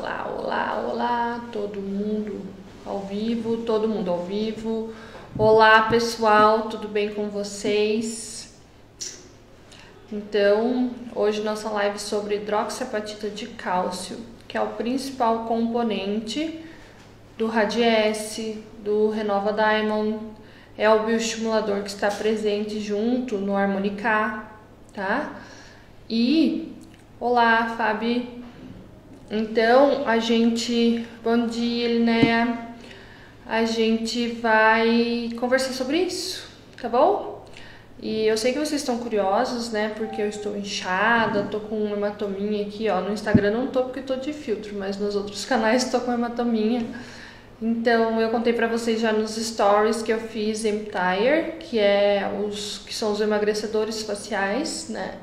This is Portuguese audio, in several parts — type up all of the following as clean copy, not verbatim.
Olá, olá, olá, todo mundo ao vivo, todo mundo ao vivo. Olá, pessoal, tudo bem com vocês? Então, hoje nossa live sobre hidroxiapatita de cálcio, que é o principal componente do Radiesse, do Renova Diamond, é o bioestimulador que está presente junto no Harmonica, tá? E, olá, Fabi. Então, bom dia, Linéa, a gente vai conversar sobre isso, tá bom? E eu sei que vocês estão curiosos, né, porque eu estou inchada, tô com uma hematominha aqui, ó, no Instagram não tô porque tô de filtro, mas nos outros canais tô com hematominha. Então, eu contei pra vocês já nos stories que eu fiz Emptire, que são os emagrecedores faciais, né?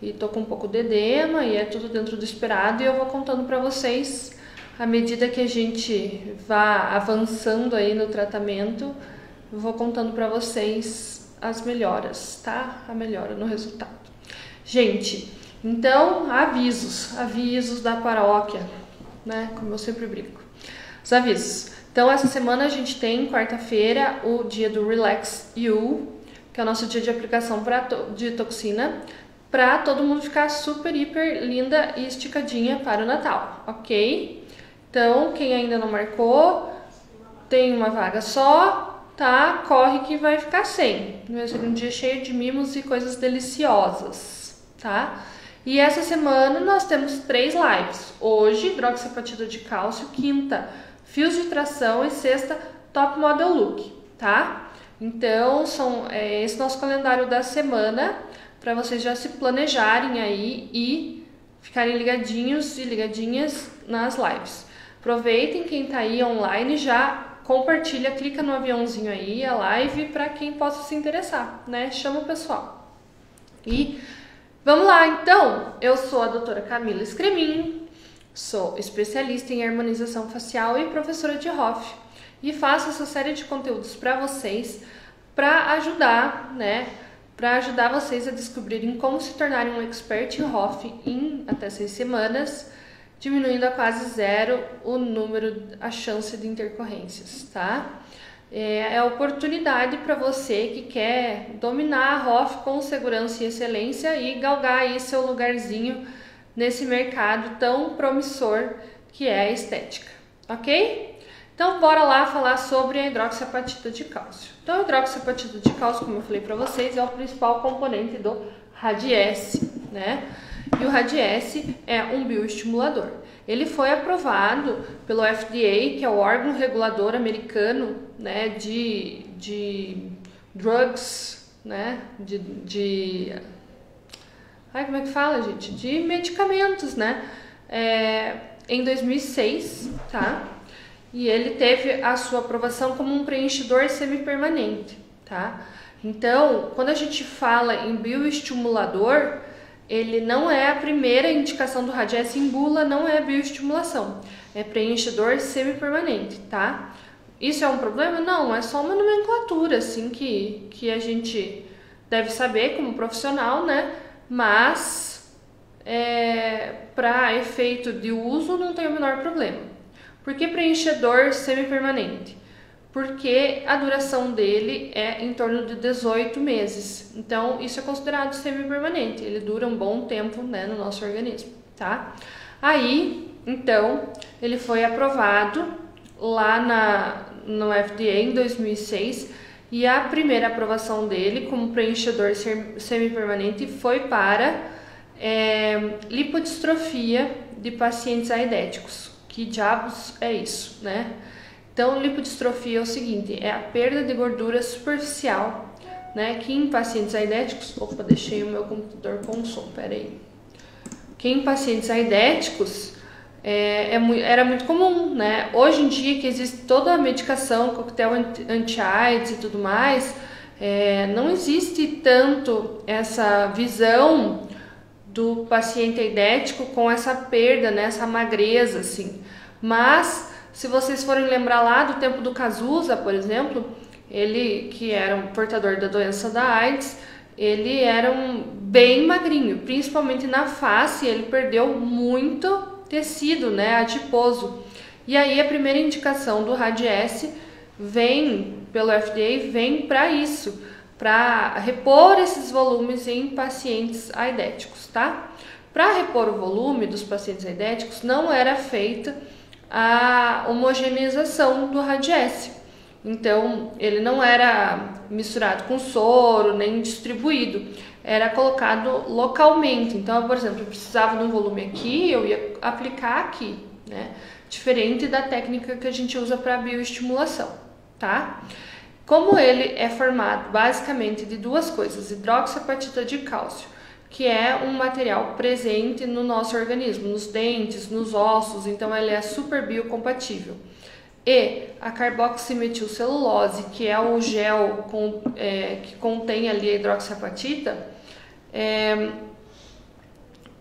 E tô com um pouco de edema e é tudo dentro do esperado, e eu vou contando pra vocês à medida que a gente vá avançando aí no tratamento, eu vou contando pra vocês as melhoras, tá? A melhora no resultado. Gente, então, avisos da paróquia, né? Como eu sempre brinco. Os avisos. Então, essa semana a gente tem, quarta-feira, o dia do Relax You, que é o nosso dia de aplicação de toxina, para todo mundo ficar super, hiper linda e esticadinha para o Natal, ok? Então, quem ainda não marcou, tem uma vaga só, tá? Corre que vai ficar sem. Vai ser um dia cheio de mimos e coisas deliciosas, tá? E essa semana nós temos 3 lives. Hoje, hidroxiapatita de cálcio, quinta, fios de tração e sexta, top model look, tá? Então, esse nosso calendário da semana, para vocês já se planejarem aí e ficarem ligadinhos e ligadinhas nas lives. Aproveitem quem tá aí online, já compartilha, clica no aviãozinho aí, a live, para quem possa se interessar, né? Chama o pessoal. E vamos lá, então. Eu sou a doutora Camila Scremin, sou especialista em harmonização facial e professora de Hof, e faço essa série de conteúdos para vocês, para ajudar, né? Para ajudar vocês a descobrirem como se tornarem um expert em Hof em até 6 semanas, diminuindo a quase zero a chance de intercorrências, tá? É a oportunidade para você que quer dominar a Hof com segurança e excelência e galgar aí seu lugarzinho nesse mercado tão promissor que é a estética, ok? Então, bora lá falar sobre a hidroxiapatita de cálcio. Então, a hidroxiapatita de cálcio, como eu falei para vocês, é o principal componente do Radiesse, né? E o Radiesse é um bioestimulador. Ele foi aprovado pelo FDA, que é o órgão regulador americano, né, de drugs, né, como é que fala, gente? De medicamentos, né? Em 2006, tá? E ele teve a sua aprovação como um preenchidor semipermanente, tá? Então, quando a gente fala em bioestimulador, ele não é a primeira indicação do Radiesse em bula, não é bioestimulação, é preenchidor semipermanente, tá? Isso é um problema? Não, é só uma nomenclatura, assim, que a gente deve saber como profissional, né? Mas, para efeito de uso, não tem o menor problema. Por que preenchedor semipermanente? Porque a duração dele é em torno de 18 meses. Então, isso é considerado semipermanente. Ele dura um bom tempo, né, no nosso organismo, tá? Aí, então, ele foi aprovado lá no FDA em 2006. E a primeira aprovação dele como preenchedor semipermanente foi para lipodistrofia de pacientes aidéticos. Que diabos é isso, né? Então, lipodistrofia é o seguinte, é a perda de gordura superficial, né? Que em pacientes aidéticos... Opa, deixei o meu computador com som, peraí. Que em pacientes aidéticos era muito comum, né? Hoje em dia, que existe toda a medicação, coquetel anti-AIDS e tudo mais, não existe tanto essa visão do paciente aidético com essa perda, né, essa magreza, assim. Mas, se vocês forem lembrar lá do tempo do Cazuza, por exemplo, ele, que era um portador da doença da AIDS, ele era bem magrinho, principalmente na face, ele perdeu muito tecido, né, adiposo. E aí a primeira indicação do Radiesse vem pelo FDA, vem para isso, para repor esses volumes em pacientes aidéticos, tá? Para repor o volume dos pacientes aidéticos não era feita a homogeneização do Radiesse. Então, ele não era misturado com soro, nem distribuído, era colocado localmente. Então, por exemplo, eu precisava de um volume aqui, eu ia aplicar aqui, né? Diferente da técnica que a gente usa para bioestimulação, tá? Como ele é formado basicamente de duas coisas, hidroxiapatita de cálcio, que é um material presente no nosso organismo, nos dentes, nos ossos, então ele é super biocompatível. E a carboximetilcelulose, que é o gel que contém ali a hidroxiapatita,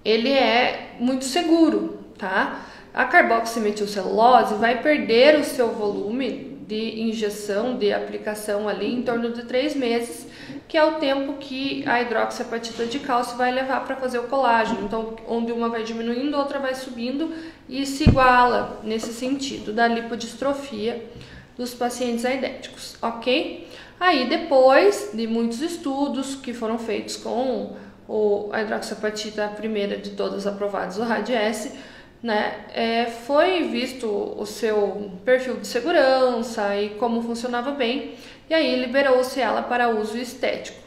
ele é muito seguro, tá? A carboximetilcelulose vai perder o seu volume de injeção, de aplicação ali em torno de 3 meses, que é o tempo que a hidroxiapatita de cálcio vai levar para fazer o colágeno. Então, onde uma vai diminuindo, outra vai subindo e se iguala nesse sentido da lipodistrofia dos pacientes aidéticos, ok? Aí, depois de muitos estudos que foram feitos com a hidroxiapatita, a primeira de todas aprovadas, o Radiesse, né, foi visto o seu perfil de segurança e como funcionava bem, e aí liberou-se ela para uso estético.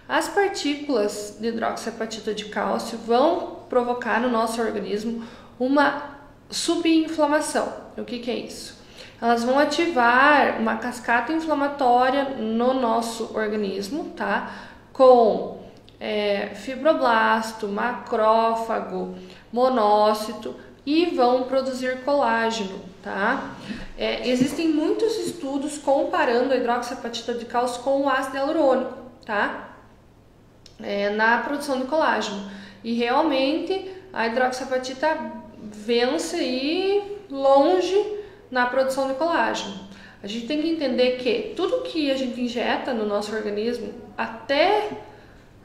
As partículas de hidroxiapatita de cálcio vão provocar no nosso organismo uma subinflamação. O que é isso? Elas vão ativar uma cascata inflamatória no nosso organismo, tá? Com fibroblasto, macrófago, monócito, e vão produzir colágeno, tá? Existem muitos estudos comparando a hidroxiapatita de cálcio com o ácido hialurônico, tá? Na produção de colágeno. E realmente a hidroxiapatita vence e longe na produção de colágeno. A gente tem que entender que tudo que a gente injeta no nosso organismo, até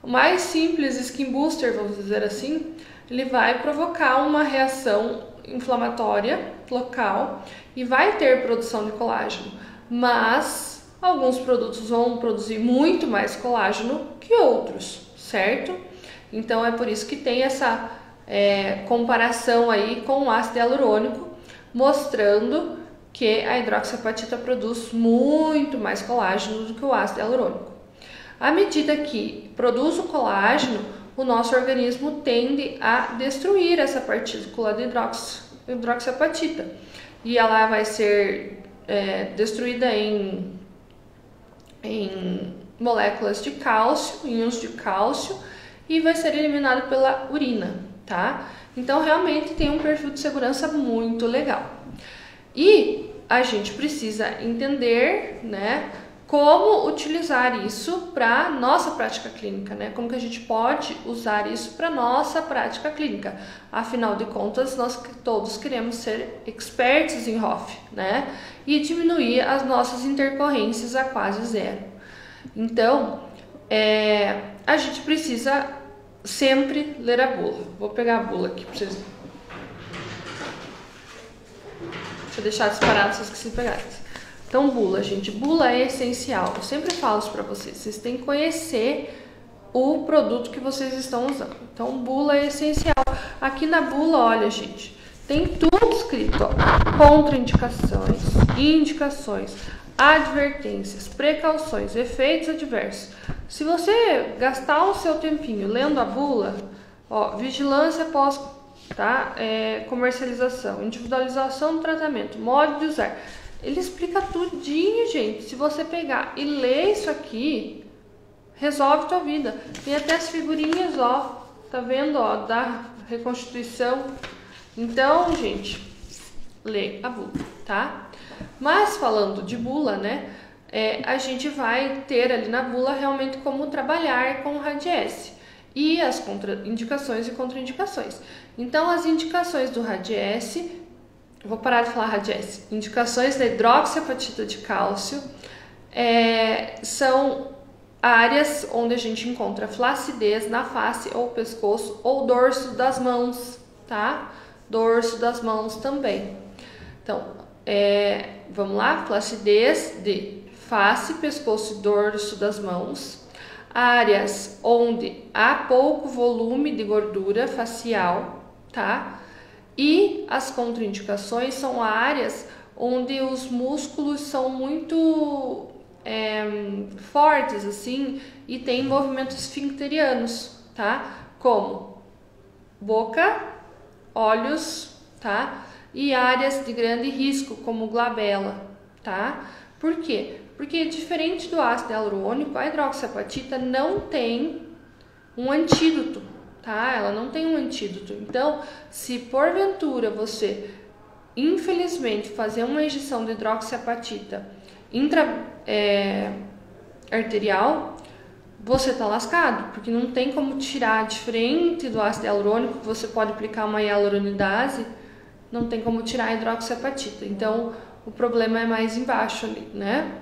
o mais simples skin booster, vamos dizer assim, ele vai provocar uma reação inflamatória local e vai ter produção de colágeno, mas alguns produtos vão produzir muito mais colágeno que outros, certo? Então é por isso que tem essa comparação aí com o ácido hialurônico, mostrando que a hidroxiapatita produz muito mais colágeno do que o ácido hialurônico. À medida que produz o colágeno, o nosso organismo tende a destruir essa partícula de hidroxiapatita e ela vai ser destruída em moléculas de cálcio, íons de cálcio, e vai ser eliminado pela urina, tá? Então realmente tem um perfil de segurança muito legal. E a gente precisa entender, né, como utilizar isso para nossa prática clínica, né? Como que a gente pode usar isso para nossa prática clínica? Afinal de contas, nós todos queremos ser experts em HOF, né? E diminuir as nossas intercorrências a quase zero. Então, a gente precisa sempre ler a bula. Vou pegar a bula aqui para vocês. Deixa eu deixar disparado se eu esqueci de pegar. Então, bula, gente, bula é essencial. Eu sempre falo isso para vocês. Vocês têm que conhecer o produto que vocês estão usando. Então, bula é essencial. Aqui na bula, olha, gente, tem tudo escrito, ó. Contraindicações, indicações, advertências, precauções, efeitos adversos. Se você gastar o seu tempinho lendo a bula, ó, vigilância após, tá? Comercialização, individualização do tratamento, modo de usar. Ele explica tudinho, gente. Se você pegar e ler isso aqui, resolve tua vida. Tem até as figurinhas, ó. Tá vendo, ó, da reconstituição. Então, gente, lê a bula, tá? Mas falando de bula, né? A gente vai ter ali na bula realmente como trabalhar com o Radiesse e as indicações e contraindicações. Então, as indicações do Radiesse, vou parar de falar Radiesse, indicações da hidroxiapatita de cálcio são áreas onde a gente encontra flacidez na face ou pescoço ou dorso das mãos, tá? dorso das mãos também. Então, vamos lá, flacidez de face, pescoço e dorso das mãos, áreas onde há pouco volume de gordura facial, tá? E as contraindicações são áreas onde os músculos são muito fortes, assim, e tem movimentos esfincterianos, tá? Como boca, olhos, tá? E áreas de grande risco, como glabela, tá? Por quê? Porque diferente do ácido hialurônico, a hidroxiapatita não tem um antídoto, tá? Ela não tem um antídoto. Então, se porventura você, infelizmente, fazer uma injeção de hidroxiapatita arterial, você tá lascado, porque não tem como tirar, diferente do ácido hialurônico, que você pode aplicar uma hialuronidase, não tem como tirar a hidroxiapatita. Então, o problema é mais embaixo ali, né?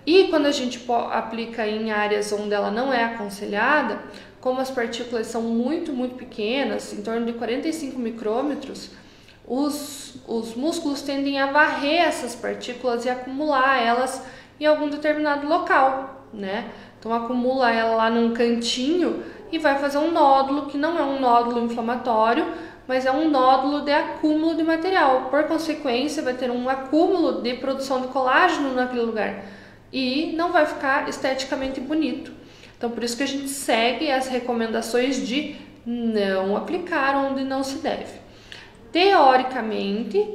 E quando a gente aplica em áreas onde ela não é aconselhada, como as partículas são muito, muito pequenas, em torno de 45 micrômetros, os músculos tendem a varrer essas partículas e acumular elas em algum determinado local, né? Então acumula ela lá num cantinho e vai fazer um nódulo, que não é um nódulo inflamatório, mas é um nódulo de acúmulo de material. Por consequência, vai ter um acúmulo de produção de colágeno naquele lugar e não vai ficar esteticamente bonito. Então, por isso que a gente segue as recomendações de não aplicar onde não se deve. Teoricamente,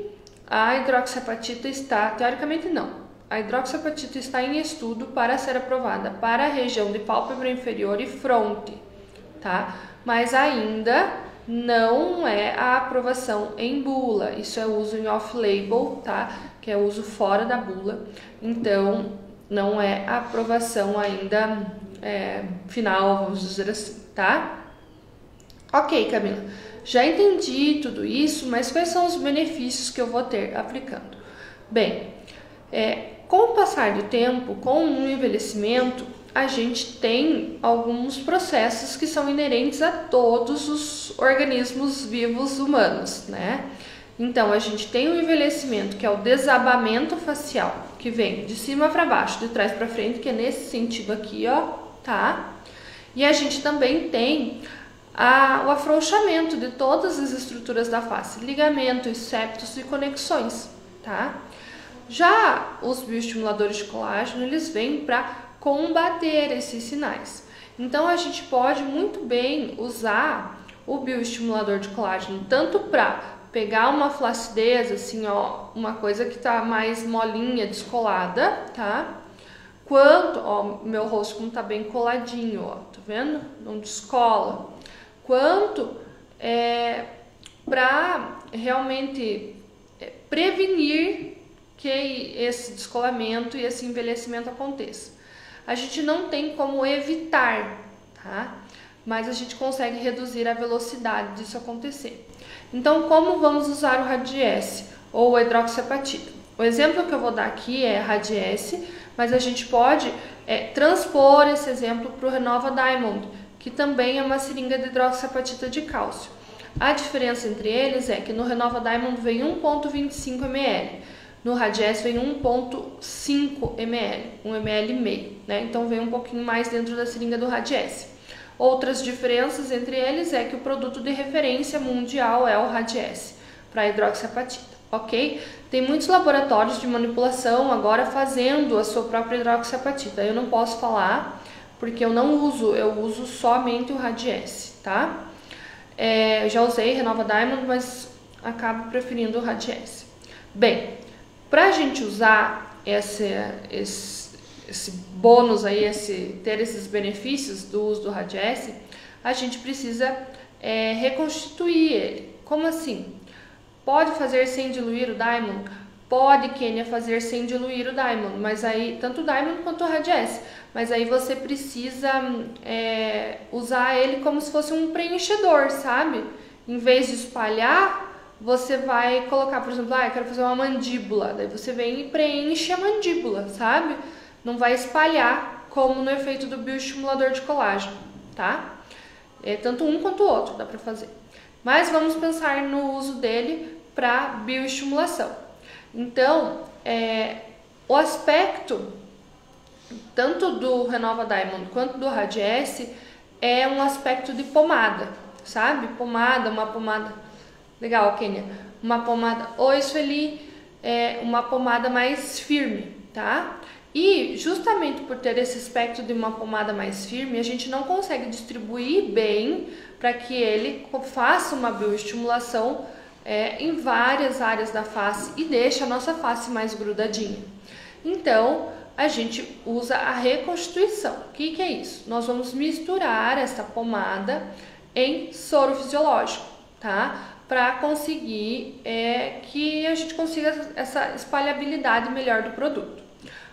a hidroxiapatita está... Teoricamente, não. A hidroxiapatita está em estudo para ser aprovada para a região de pálpebra inferior e fronte, tá? Mas ainda não é a aprovação em bula. Isso é uso em off-label, tá? Que é uso fora da bula. Então, não é a aprovação ainda final, vamos dizer assim, tá? Ok, Camila. Já entendi tudo isso, mas quais são os benefícios que eu vou ter aplicando? Bem, com o passar do tempo, com o envelhecimento, a gente tem alguns processos que são inerentes a todos os organismos vivos humanos, né? Então, a gente tem o envelhecimento, que é o desabamento facial, que vem de cima para baixo, de trás para frente, que é nesse sentido aqui, ó, tá? E a gente também tem o afrouxamento de todas as estruturas da face, ligamentos, septos e conexões, tá? Já os bioestimuladores de colágeno, eles vêm para combater esses sinais. Então, a gente pode muito bem usar o bioestimulador de colágeno tanto para pegar uma flacidez, assim, ó, uma coisa que tá mais molinha, descolada, tá? Quanto, ó, meu rosto como tá bem coladinho, ó, tá vendo? Não descola. Quanto para realmente prevenir que esse descolamento e esse envelhecimento aconteça. A gente não tem como evitar, tá? Mas a gente consegue reduzir a velocidade disso acontecer. Então, como vamos usar o Radiesse ou a hidroxiapatita? O exemplo que eu vou dar aqui é Radiesse, mas a gente pode transpor esse exemplo para o Renova Diamond, que também é uma seringa de hidroxiapatita de cálcio. A diferença entre eles é que no Renova Diamond vem 1,25 ml, no Radiesse vem 1,5 ml, 1 ml e meio, né? Então vem um pouquinho mais dentro da seringa do Radiesse. Outras diferenças entre eles é que o produto de referência mundial é o Radiesse para hidroxiapatita, ok? Tem muitos laboratórios de manipulação agora fazendo a sua própria hidroxiapatita. Eu não posso falar porque eu não uso, eu uso somente o Radiesse, tá? Já usei Renova Diamond, mas acabo preferindo o Radiesse. Bem, para a gente usar esse bônus aí, ter esses benefícios do uso do Radiesse, a gente precisa reconstituir ele. Como assim? Pode fazer sem diluir o Diamond? Pode, Kênia, fazer sem diluir o Diamond, mas aí, tanto o Diamond quanto o Radiesse, mas aí você precisa usar ele como se fosse um preenchedor, sabe? Em vez de espalhar, você vai colocar, por exemplo, eu quero fazer uma mandíbula, daí você vem e preenche a mandíbula, sabe? Não vai espalhar como no efeito do bioestimulador de colágeno, tá? Tanto um quanto o outro dá pra fazer. Mas vamos pensar no uso dele para bioestimulação. Então, o aspecto tanto do Renova Diamond quanto do Radiesse é um aspecto de pomada, sabe? Pomada, uma pomada... Legal, Kênia. Uma pomada... Oi, Sueli. Uma pomada mais firme, tá? E justamente por ter esse aspecto de uma pomada mais firme, a gente não consegue distribuir bem para que ele faça uma bioestimulação em várias áreas da face e deixe a nossa face mais grudadinha. Então, a gente usa a reconstituição. O que é isso? Nós vamos misturar essa pomada em soro fisiológico, tá? Para conseguir que a gente consiga essa espalhabilidade melhor do produto.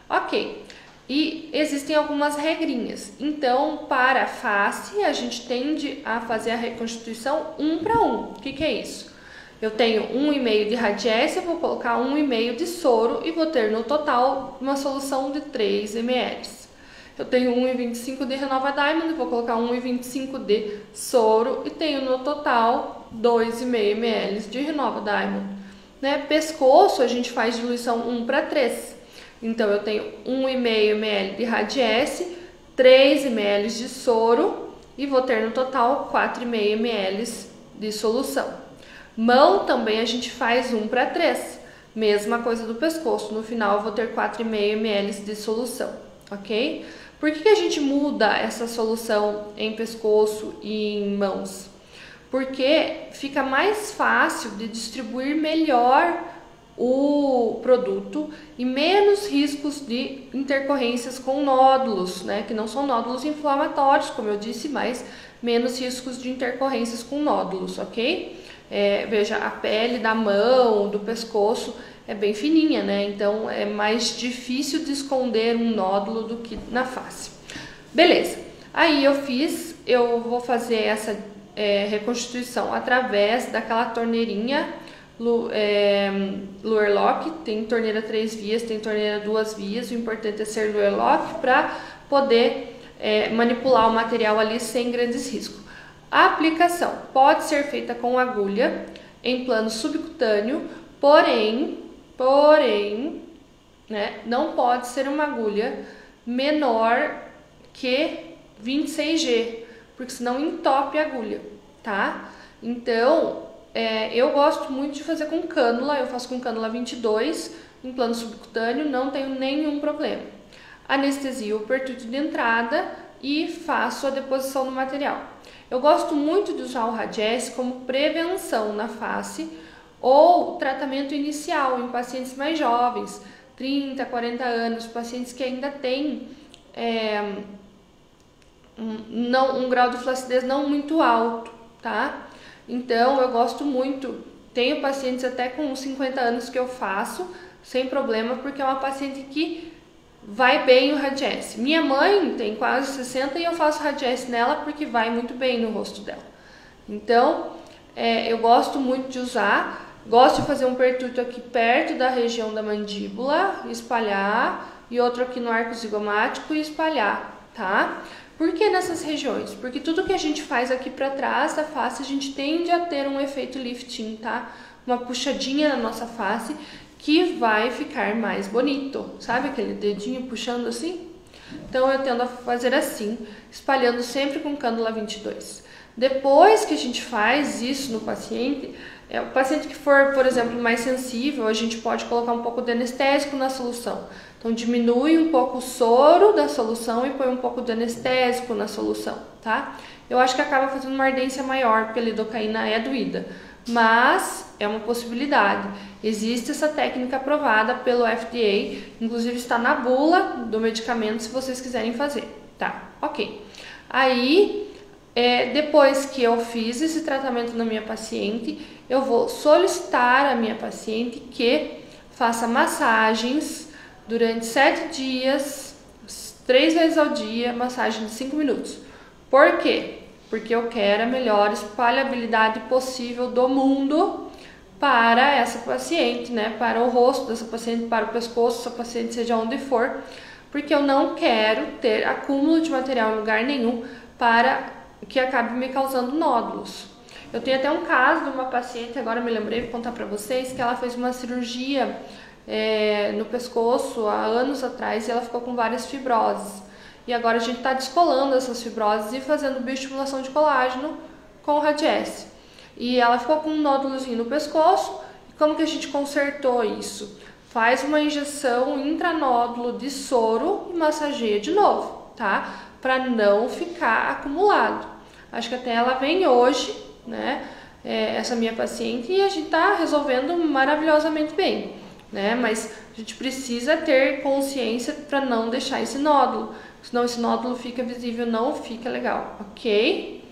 Ok, e existem algumas regrinhas. Então, para a face, a gente tende a fazer a reconstituição 1 para 1. O que é isso? Eu tenho 1,5 de Radiesse, eu vou colocar 1,5 de soro e vou ter no total uma solução de 3 ml. Eu tenho 1,25 de Renova Diamond, vou colocar 1,25 de soro e tenho no total 2,5 ml de Renova Diamond. Né? Pescoço, a gente faz diluição 1 para 3. Então, eu tenho 1,5 ml de Radiesse, 3 ml de soro e vou ter no total 4,5 ml de solução. Mão também a gente faz 1 para 3, mesma coisa do pescoço. No final, eu vou ter 4,5 ml de solução, ok? Por que a gente muda essa solução em pescoço e em mãos? Porque fica mais fácil de distribuir melhor o produto e menos riscos de intercorrências com nódulos, né? Que não são nódulos inflamatórios, como eu disse, mas menos riscos de intercorrências com nódulos, ok? Veja, a pele da mão, do pescoço é bem fininha, né? Então é mais difícil de esconder um nódulo do que na face. Beleza, aí eu vou fazer essa reconstituição através daquela torneirinha Luer Lock. Tem torneira 3 vias, tem torneira 2 vias. O importante é ser Luer Lock para poder manipular o material ali sem grandes riscos. A aplicação pode ser feita com agulha em plano subcutâneo, porém, né, não pode ser uma agulha menor que 26G, porque senão entope a agulha, tá? Então, eu gosto muito de fazer com cânula, eu faço com cânula 22 em plano subcutâneo, não tenho nenhum problema. Anestesia o pertúrdio de entrada e faço a deposição do material. Eu gosto muito de usar o Radiesse como prevenção na face ou tratamento inicial em pacientes mais jovens, 30, 40 anos, pacientes que ainda têm um grau de flacidez não muito alto, tá? Então, eu gosto muito, tenho pacientes até com 50 anos que eu faço sem problema, porque é uma paciente que vai bem o Radiesse. Minha mãe tem quase 60 e eu faço Radiesse nela porque vai muito bem no rosto dela. Então, eu gosto muito de usar, gosto de fazer um pertúrdio aqui perto da região da mandíbula, espalhar, e outro aqui no arco zigomático e espalhar, tá? Por que nessas regiões? Porque tudo que a gente faz aqui para trás da face, a gente tende a ter um efeito lifting, tá? Uma puxadinha na nossa face, que vai ficar mais bonito, sabe aquele dedinho puxando assim? Então eu tendo a fazer assim, espalhando sempre com cânula 22. Depois que a gente faz isso no paciente, o paciente que for, por exemplo, mais sensível, a gente pode colocar um pouco de anestésico na solução. Então diminui um pouco o soro da solução e põe um pouco de anestésico na solução, tá? Eu acho que acaba fazendo uma ardência maior, porque a lidocaína é doída. Mas é uma possibilidade. Existe essa técnica aprovada pelo FDA, inclusive está na bula do medicamento se vocês quiserem fazer, tá? Ok. Aí, depois que eu fiz esse tratamento na minha paciente, eu vou solicitar à minha paciente que faça massagens durante 7 dias, 3 vezes ao dia, massagem de 5 minutos. Por quê? Porque eu quero a melhor espalhabilidade possível do mundo para essa paciente, né? Para o rosto dessa paciente, para o pescoço dessa paciente, seja onde for, porque eu não quero ter acúmulo de material em lugar nenhum para que acabe me causando nódulos. Eu tenho até um caso de uma paciente, agora me lembrei, vou contar pra vocês, que ela fez uma cirurgia no pescoço há anos atrás e ela ficou com várias fibroses. E agora a gente está descolando essas fibroses e fazendo bioestimulação de colágeno com o Radiesse. E ela ficou com um nódulozinho no pescoço. E como que a gente consertou isso? Faz uma injeção intranódulo de soro e massageia de novo, tá? Para não ficar acumulado. Acho que até ela vem hoje, né? Essa minha paciente, e a gente tá resolvendo maravilhosamente bem, né? Mas a gente precisa ter consciência para não deixar esse nódulo, senão esse nódulo fica visível, não fica legal, ok?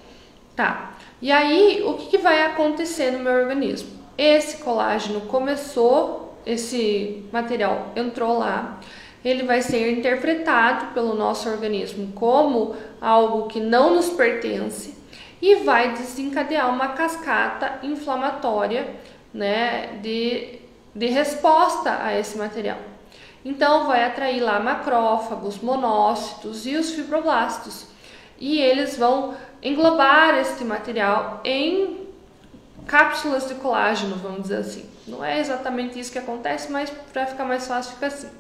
Tá. E aí, o que vai acontecer no meu organismo? Esse colágeno começou, esse material entrou lá, ele vai ser interpretado pelo nosso organismo como algo que não nos pertence e vai desencadear uma cascata inflamatória, né, de resposta a esse material. Então vai atrair lá macrófagos, monócitos e os fibroblastos. E eles vão englobar este material em cápsulas de colágeno, vamos dizer assim. Não é exatamente isso que acontece, mas para ficar mais fácil fica assim.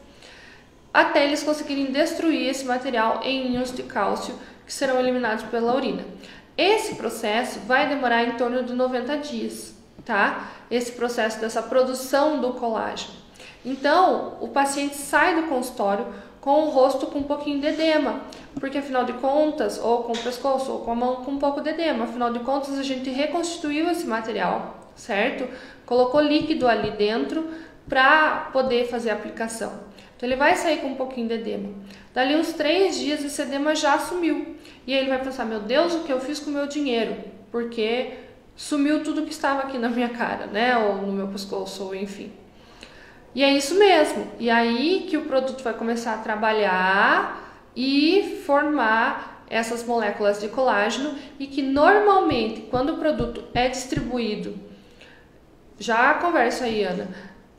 Até eles conseguirem destruir esse material em íons de cálcio que serão eliminados pela urina. Esse processo vai demorar em torno de 90 dias, tá? Esse processo dessa produção do colágeno. Então, o paciente sai do consultório com o rosto com um pouquinho de edema, porque afinal de contas, ou com o pescoço, ou com a mão com um pouco de edema, afinal de contas a gente reconstituiu esse material, certo? Colocou líquido ali dentro para poder fazer a aplicação. Então ele vai sair com um pouquinho de edema. Dali uns 3 dias esse edema já sumiu. E aí ele vai pensar, meu Deus, o que eu fiz com o meu dinheiro? Porque sumiu tudo que estava aqui na minha cara, né? Ou no meu pescoço, ou enfim. E é isso mesmo. E aí que o produto vai começar a trabalhar e formar essas moléculas de colágeno e que normalmente, quando o produto é distribuído, já conversa aí, Ana,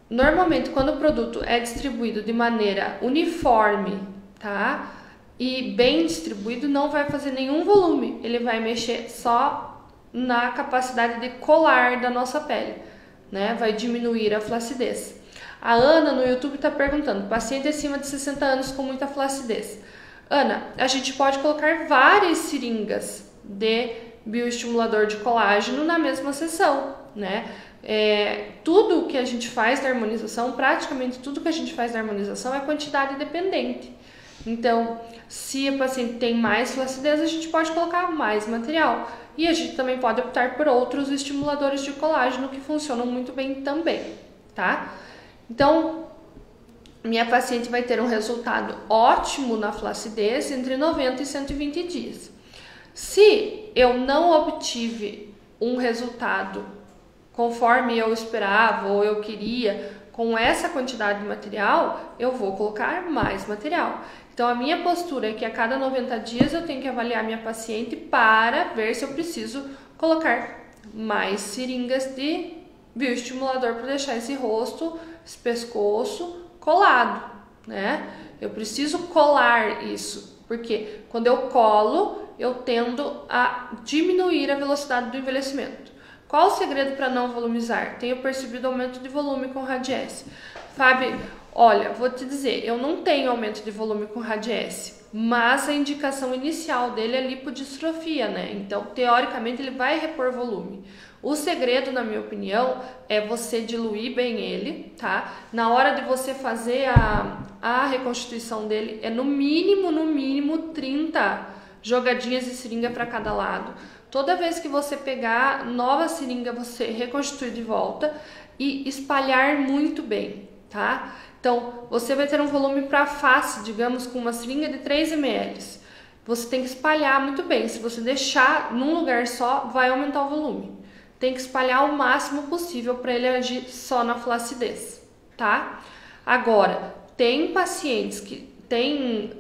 normalmente quando o produto é distribuído de maneira uniforme, tá? E bem distribuído, não vai fazer nenhum volume, ele vai mexer só na capacidade de colar da nossa pele, né? Vai diminuir a flacidez. A Ana no YouTube está perguntando, paciente acima de 60 anos com muita flacidez. Ana, a gente pode colocar várias seringas de bioestimulador de colágeno na mesma sessão, né? Tudo que a gente faz da harmonização, praticamente tudo que a gente faz da harmonização é quantidade dependente. Então, se a paciente tem mais flacidez, a gente pode colocar mais material. E a gente também pode optar por outros estimuladores de colágeno que funcionam muito bem também, tá? Então, minha paciente vai ter um resultado ótimo na flacidez entre 90 e 120 dias. Se eu não obtive um resultado conforme eu esperava ou eu queria com essa quantidade de material, eu vou colocar mais material. Então, a minha postura é que a cada 90 dias eu tenho que avaliar minha paciente para ver se eu preciso colocar mais seringas de bioestimulador para deixar esse rosto, esse pescoço colado, né? Eu preciso colar isso, porque quando eu colo, eu tendo a diminuir a velocidade do envelhecimento. Qual o segredo para não volumizar? Tenho percebido aumento de volume com Radiesse. Fábio, olha, vou te dizer, eu não tenho aumento de volume com Radiesse, mas a indicação inicial dele é lipodistrofia, né? Então, teoricamente, ele vai repor volume. O segredo, na minha opinião, é você diluir bem ele, tá? Na hora de você fazer a reconstituição dele, é no mínimo 30 jogadinhas de seringa para cada lado. Toda vez que você pegar nova seringa, você reconstitui de volta e espalhar muito bem, tá? Então, você vai ter um volume para face, digamos, com uma seringa de 3 ml. Você tem que espalhar muito bem. Se você deixar num lugar só, vai aumentar o volume. Tem que espalhar o máximo possível para ele agir só na flacidez, tá? Agora, tem pacientes que tem,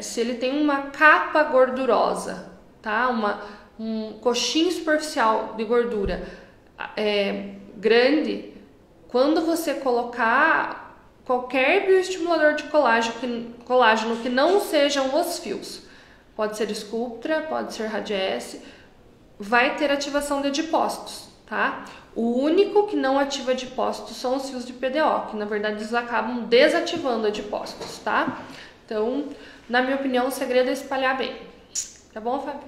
se ele tem uma capa gordurosa, tá? Um coxinho superficial de gordura grande, quando você colocar qualquer bioestimulador de colágeno que não sejam os fios, pode ser Sculptra, pode ser Radiesse, vai ter ativação de adipócitos, tá? O único que não ativa adipócitos são os fios de PDO, que na verdade eles acabam desativando adipócitos, tá? Então, na minha opinião, o segredo é espalhar bem. Tá bom, Fábio?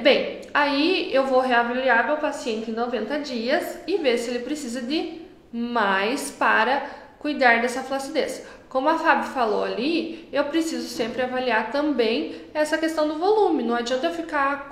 Bem, aí eu vou reavaliar meu paciente em 90 dias e ver se ele precisa de mais para cuidar dessa flacidez. Como a Fábio falou ali, eu preciso sempre avaliar também essa questão do volume. Não adianta eu ficar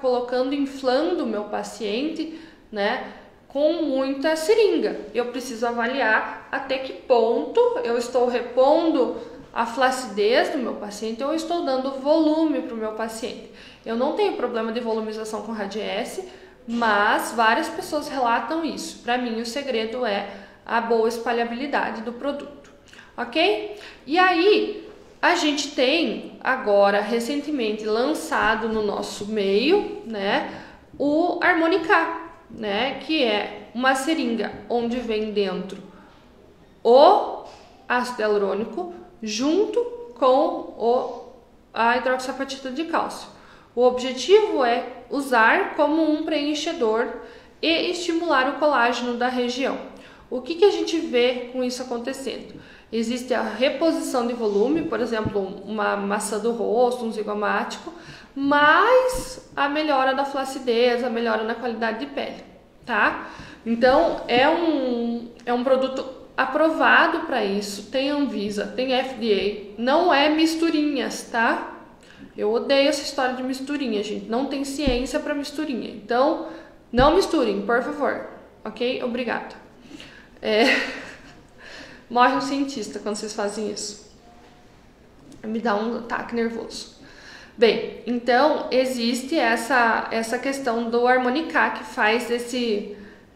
inflando o meu paciente, né, com muita seringa. Eu preciso avaliar até que ponto eu estou repondo a flacidez do meu paciente ou estou dando volume para o meu paciente. Eu não tenho problema de volumização com Radiesse, mas várias pessoas relatam isso. Para mim, o segredo é a boa espalhabilidade do produto, ok? E aí, a gente tem agora, recentemente lançado no nosso meio, né, o Harmonica, né, que é uma seringa onde vem dentro o ácido hialurônico junto com a hidroxiapatita de cálcio. O objetivo é usar como um preenchedor e estimular o colágeno da região. O que a gente vê com isso acontecendo? Existe a reposição de volume, por exemplo, uma maçã do rosto, um zigomático, mas a melhora da flacidez, a melhora na qualidade de pele, tá? Então, é um produto aprovado para isso, tem Anvisa, tem FDA, não é misturinhas, tá? Eu odeio essa história de misturinha, gente, não tem ciência para misturinha, então não misturem, por favor, ok? Obrigada. Morre um cientista quando vocês fazem isso, me dá um ataque nervoso. Bem, então existe essa questão do Harmonica que faz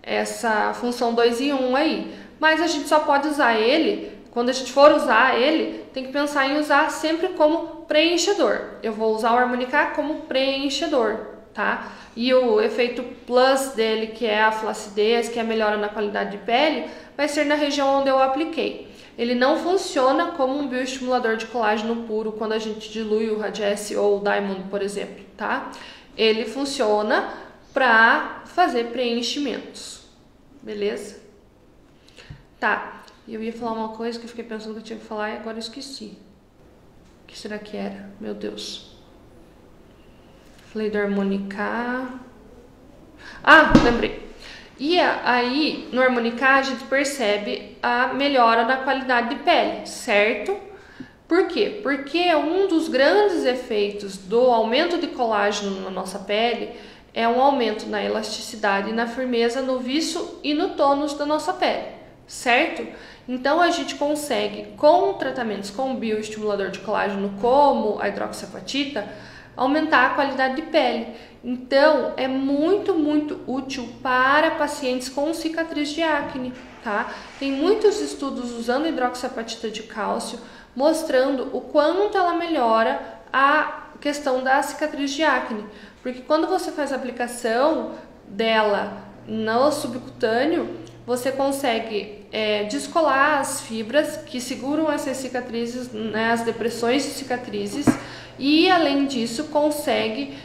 essa função 2 em 1 aí, mas a gente só pode usar ele, quando a gente for usar ele, tem que pensar em usar sempre como preenchedor. Eu vou usar o Harmonica como preenchedor, tá? E o efeito plus dele, que é a flacidez, que é a melhora na qualidade de pele, vai ser na região onde eu apliquei. Ele não funciona como um bioestimulador de colágeno puro quando a gente dilui o Radiesse ou o Diamond, por exemplo, tá? Ele funciona para fazer preenchimentos, beleza? Tá, eu ia falar uma coisa que eu fiquei pensando que eu tinha que falar e agora eu esqueci. O que será que era? Meu Deus. Falei do Harmonica. Ah, lembrei. E aí, no Harmonica, a gente percebe a melhora na qualidade de pele, certo? Por quê? Porque um dos grandes efeitos do aumento de colágeno na nossa pele é um aumento na elasticidade e na firmeza, no viço e no tônus da nossa pele, certo? Então, a gente consegue, com tratamentos com bioestimulador de colágeno, como a hidroxiapatita, aumentar a qualidade de pele. Então, é muito, muito útil para pacientes com cicatriz de acne, tá? Tem muitos estudos usando hidroxiapatita de cálcio, mostrando o quanto ela melhora a questão da cicatriz de acne. Porque quando você faz a aplicação dela no subcutâneo, você consegue descolar as fibras que seguram essas cicatrizes, né, as depressões de cicatrizes, e além disso consegue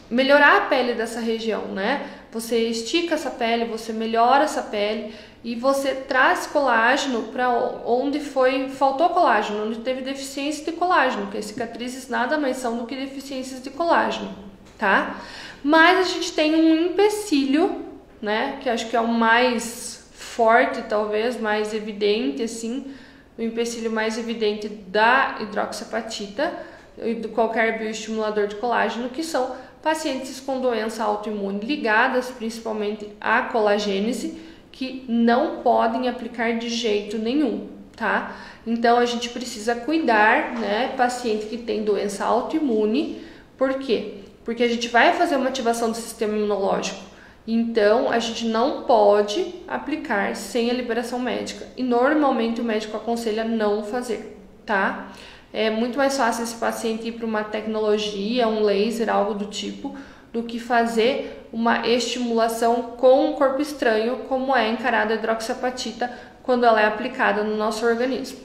melhorar a pele dessa região, né? Você estica essa pele, você melhora essa pele e você traz colágeno para onde faltou colágeno, onde teve deficiência de colágeno, porque as cicatrizes nada mais são do que deficiências de colágeno, tá? Mas a gente tem um empecilho, né, que acho que é o mais forte, talvez, mais evidente, assim, o empecilho mais evidente da hidroxiapatita e de qualquer bioestimulador de colágeno, que são pacientes com doença autoimune ligadas principalmente à colagênese, que não podem aplicar de jeito nenhum, tá? Então a gente precisa cuidar, né, paciente que tem doença autoimune. Por quê? Porque a gente vai fazer uma ativação do sistema imunológico. Então, a gente não pode aplicar sem a liberação médica. E normalmente o médico aconselha não fazer, tá? É muito mais fácil esse paciente ir para uma tecnologia, um laser, algo do tipo, do que fazer uma estimulação com um corpo estranho, como é encarada a hidroxiapatita quando ela é aplicada no nosso organismo.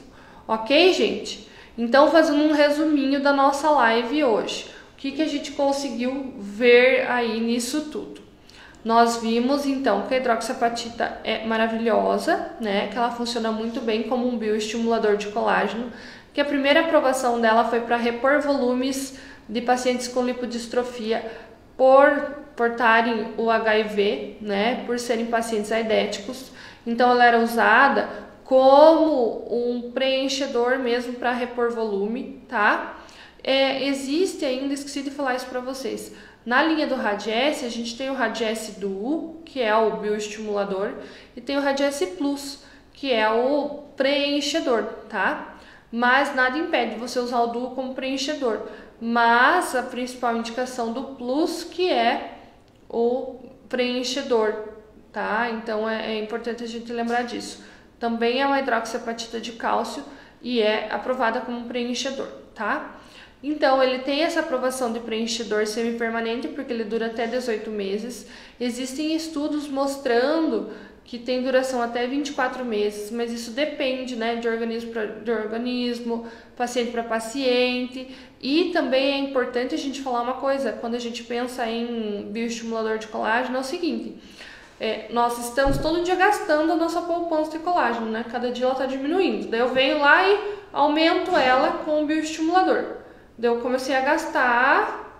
Ok, gente? Então, fazendo um resuminho da nossa live hoje. que a gente conseguiu ver aí nisso tudo? Nós vimos então que a hidroxiapatita é maravilhosa, né? Que ela funciona muito bem como um bioestimulador de colágeno, que a primeira aprovação dela foi para repor volumes de pacientes com lipodistrofia por portarem o HIV, né? Por serem pacientes aidéticos. Então ela era usada como um preenchedor mesmo para repor volume, tá? Existe ainda, esqueci de falar isso para vocês. Na linha do Radiesse, a gente tem o Radiesse Duo, que é o bioestimulador, e tem o Radiesse Plus, que é o preenchedor, tá? Mas nada impede você usar o Duo como preenchedor. Mas a principal indicação do Plus, que é o preenchedor, tá? Então é importante a gente lembrar disso. Também é uma hidroxiapatita de cálcio e é aprovada como preenchedor, tá? Então, ele tem essa aprovação de preenchedor semipermanente porque ele dura até 18 meses. Existem estudos mostrando que tem duração até 24 meses, mas isso depende, né, de organismo para organismo, paciente para paciente. E também é importante a gente falar uma coisa, quando a gente pensa em bioestimulador de colágeno, é o seguinte: nós estamos todo dia gastando a nossa poupança de colágeno, né? Cada dia ela está diminuindo. Daí eu venho lá e aumento ela com o bioestimulador. Daí eu comecei a gastar,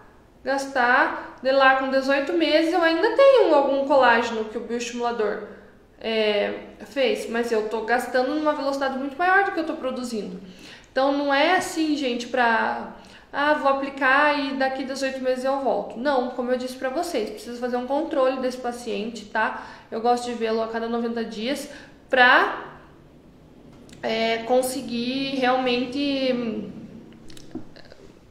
de lá com 18 meses eu ainda tenho algum colágeno que o bioestimulador fez, mas eu tô gastando numa velocidade muito maior do que eu tô produzindo. Então não é assim, gente, vou aplicar e daqui 18 meses eu volto. Não, como eu disse pra vocês, precisa fazer um controle desse paciente, tá? Eu gosto de vê-lo a cada 90 dias pra conseguir realmente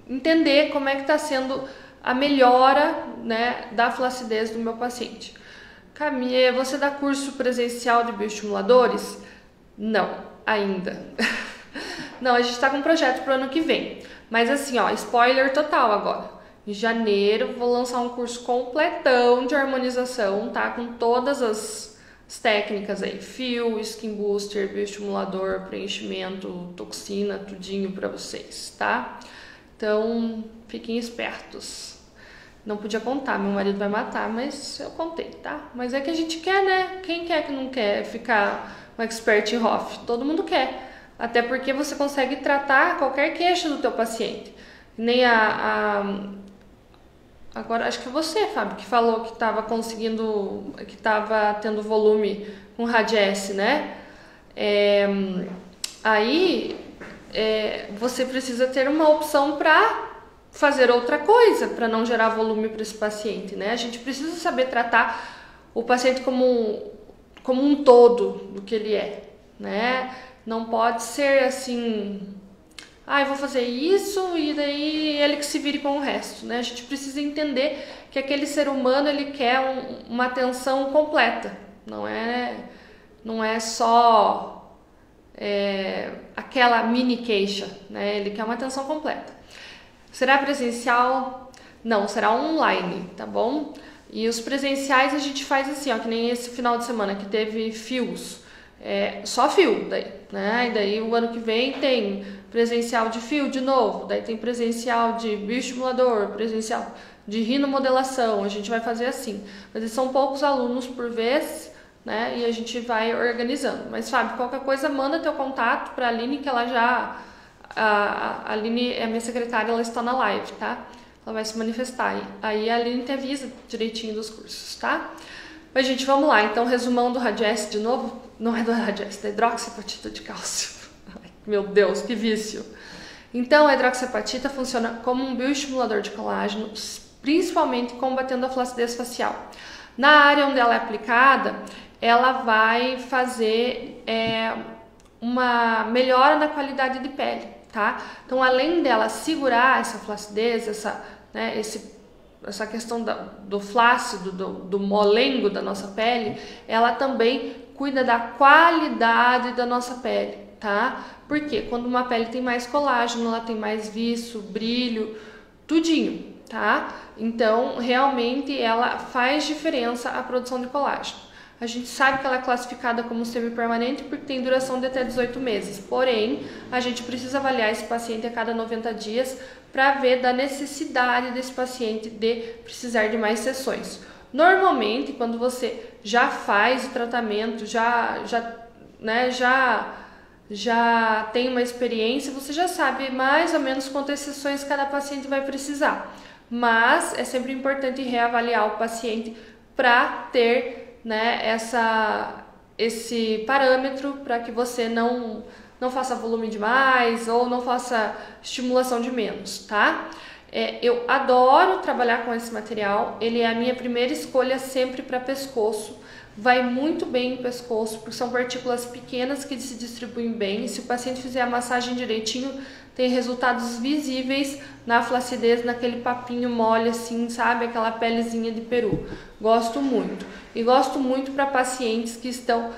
entender como é que está sendo a melhora, né, da flacidez do meu paciente. Camille, você dá curso presencial de bioestimuladores? Não, ainda. Não, a gente está com um projeto para o ano que vem. Mas assim, ó, spoiler total agora. Em janeiro vou lançar um curso completão de harmonização, tá? Com todas as técnicas aí, fio, skin booster, bioestimulador, preenchimento, toxina, tudinho para vocês, tá? Então, fiquem espertos. Não podia contar, meu marido vai matar, mas eu contei, tá? Mas é que a gente quer, né? Quem quer que não quer ficar um expert em HOF? Todo mundo quer. Até porque você consegue tratar qualquer queixa do teu paciente. Nem agora, acho que você, Fábio, que falou que estava conseguindo, que estava tendo volume com Radiesse, né? Você precisa ter uma opção para fazer outra coisa, para não gerar volume para esse paciente, né? A gente precisa saber tratar o paciente como um todo do que ele é, né? Não pode ser assim, eu vou fazer isso e daí ele que se vire com o resto, né? A gente precisa entender que aquele ser humano, ele quer uma atenção completa, não é só aquela mini queixa, né? Ele quer uma atenção completa. Será presencial? Não, será online, tá bom? E os presenciais a gente faz assim, ó, que nem esse final de semana que teve fios, só fio, daí, né? E daí o ano que vem tem presencial de fio de novo, daí tem presencial de bioestimulador, presencial de rinomodelação, a gente vai fazer assim. Mas são poucos alunos por vez, né? E a gente vai organizando. Mas, Fábio, qualquer coisa, manda teu contato para a Aline, que ela já... A Aline é minha secretária, ela está na live, tá? Ela vai se manifestar. Aí a Aline te avisa direitinho dos cursos, tá? Mas, gente, vamos lá. Então, resumão do Radiesse de novo. Não é do Radiesse, da hidroxiapatita de cálcio. Ai, meu Deus, que vício. Então, a hidroxiapatita funciona como um bioestimulador de colágeno, principalmente combatendo a flacidez facial. Na área onde ela é aplicada, ela vai fazer uma melhora na qualidade de pele, tá? Então, além dela segurar essa flacidez, essa questão do flácido, do molengo da nossa pele, ela também cuida da qualidade da nossa pele, tá? Porque quando uma pele tem mais colágeno, ela tem mais viço, brilho, tudinho, tá? Então, realmente, ela faz diferença a produção de colágeno. A gente sabe que ela é classificada como semipermanente porque tem duração de até 18 meses. Porém, a gente precisa avaliar esse paciente a cada 90 dias para ver da necessidade desse paciente de precisar de mais sessões. Normalmente, quando você já faz o tratamento, já tem uma experiência, você já sabe mais ou menos quantas sessões cada paciente vai precisar. Mas é sempre importante reavaliar o paciente para ter, né, esse parâmetro para que você não faça volume demais ou não faça estimulação de menos, tá? Eu adoro trabalhar com esse material, ele é a minha primeira escolha sempre para pescoço, vai muito bem em pescoço, porque são partículas pequenas que se distribuem bem, e se o paciente fizer a massagem direitinho, tem resultados visíveis na flacidez, naquele papinho mole assim, sabe? Aquela pelezinha de peru. Gosto muito. E gosto muito para pacientes que estão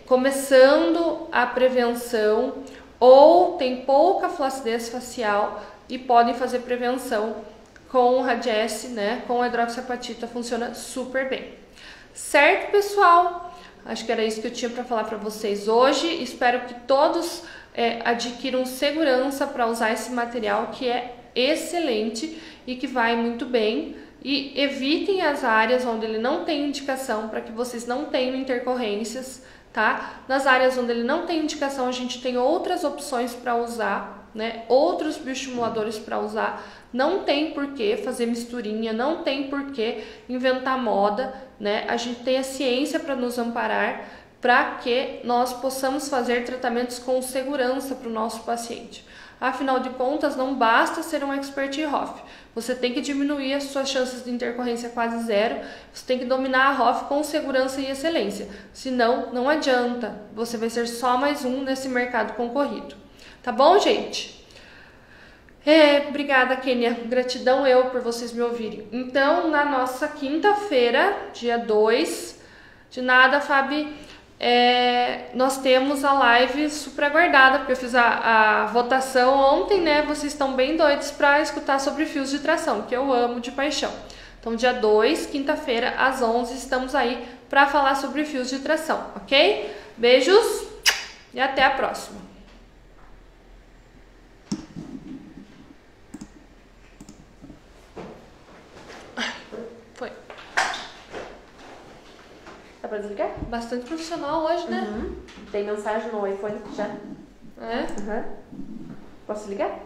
começando a prevenção ou tem pouca flacidez facial e podem fazer prevenção com o Radiesse, né? Com a hidroxiapatita, funciona super bem. Certo, pessoal? Acho que era isso que eu tinha para falar para vocês hoje. Espero que todos adquiram segurança para usar esse material que é excelente e que vai muito bem. E evitem as áreas onde ele não tem indicação para que vocês não tenham intercorrências, tá? Nas áreas onde ele não tem indicação, a gente tem outras opções para usar, né? Outros bioestimuladores para usar. Não tem por que fazer misturinha, não tem por que inventar moda, né? A gente tem a ciência para nos amparar, para que nós possamos fazer tratamentos com segurança para o nosso paciente. Afinal de contas, não basta ser um expert em HOF. Você tem que diminuir as suas chances de intercorrência quase zero. Você tem que dominar a HOF com segurança e excelência. Senão, não adianta. Você vai ser só mais um nesse mercado concorrido. Tá bom, gente? Obrigada, Kênia. Gratidão por vocês me ouvirem. Então, na nossa quinta-feira, dia 2, de nada, Fabi, nós temos a live super aguardada, porque eu fiz a votação ontem, né? Vocês estão bem doidos para escutar sobre fios de tração, que eu amo de paixão. Então, dia 2, quinta-feira, às 11, estamos aí para falar sobre fios de tração, ok? Beijos e até a próxima! Foi. Dá pra desligar? Bastante profissional hoje, né? Tem mensagem no iPhone já. É? Posso ligar?